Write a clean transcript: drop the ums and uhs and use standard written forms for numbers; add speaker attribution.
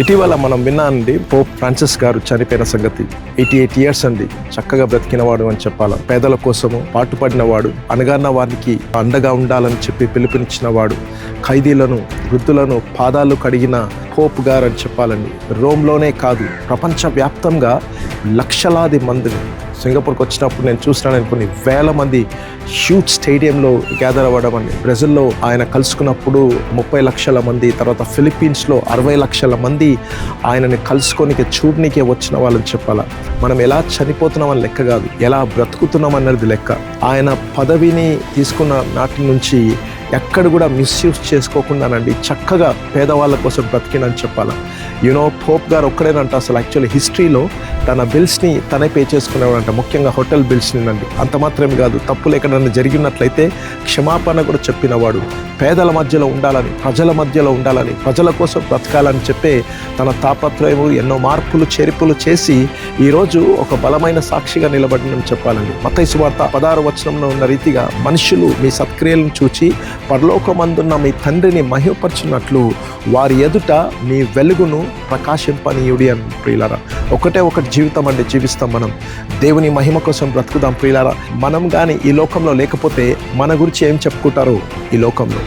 Speaker 1: ఇటీవల మనం విన్నానండి, పోప్ ఫ్రాన్సిస్ గారు చనిపోయిన సంగతి. 88 years అండి. చక్కగా బ్రతికినవాడు అని చెప్పాలి. పేదల కోసము పాటుపడినవాడు, అనగారిన వారికి అండగా ఉండాలని చెప్పి పిలుపునిచ్చిన వాడు, ఖైదీలను, వృద్ధులను పాదాలు కడిగిన పోప్ గారు అని చెప్పాలండి. రోమ్లోనే కాదు, ప్రపంచవ్యాప్తంగా లక్షలాది మందిని, సింగపూర్కి వచ్చినప్పుడు నేను చూసినాను కొన్ని వేల మంది హ్యూజ్ స్టేడియంలో గ్యాదర్ అవ్వడం అండి. బ్రెజిల్లో ఆయన కలుసుకున్నప్పుడు 30 లక్షల మంది, తర్వాత ఫిలిప్పీన్స్లో 60 లక్షల మంది ఆయనని కలుసుకొనికి చూడనికే వచ్చిన వాళ్ళని చెప్పాలా. మనం ఎలా చనిపోతున్నామని లెక్క కాదు, ఎలా బ్రతుకుతున్నాం అన్నది లెక్క. ఆయన పదవిని తీసుకున్న నాటి నుంచి ఎక్కడ కూడా మిస్యూజ్ చేసుకోకుండానండి చక్కగా పేదవాళ్ళ కోసం బ్రతికినని చెప్పాలా. పోప్ గారు ఒక్కడేనంట అసలు యాక్చువల్లీ హిస్టరీలో తన బిల్స్ని తనే పే చేసుకునేవాడంట, ముఖ్యంగా హోటల్ బిల్స్ని అండి. అంత మాత్రమే కాదు, తప్పులు ఎక్కడన్నా జరిగినట్లయితే క్షమాపణ కూడా చెప్పినవాడు. పేదల మధ్యలో ఉండాలని, ప్రజల మధ్యలో ఉండాలని, ప్రజల కోసం బ్రతకాలని చెప్పే తన తాపత్రయము ఎన్నో మార్పులు చేర్పులు చేసి ఈరోజు ఒక బలమైన సాక్షిగా నిలబడినని చెప్పాలండి. మత్తయి సువార్త 16వ వచనంలో ఉన్న రీతిగా మనుషులు మీ సత్క్రియలను చూచి పరలోకమందున్న మీ తండ్రిని మహిమపరచున్నట్లు వారి ఎదుట మీ వెలుగును ప్రకాశింపనీయుడి అని ప్రియులారా. ఒకటే ఒక జీవితం అండి జీవిస్తాం మనం. దేవుని మహిమ కోసం బ్రతుకుదాం ప్రియులారా. మనం కానీ ఈ లోకంలో లేకపోతే మన గురించి ఏం చెప్పుకుంటారు ఈ లోకంలో?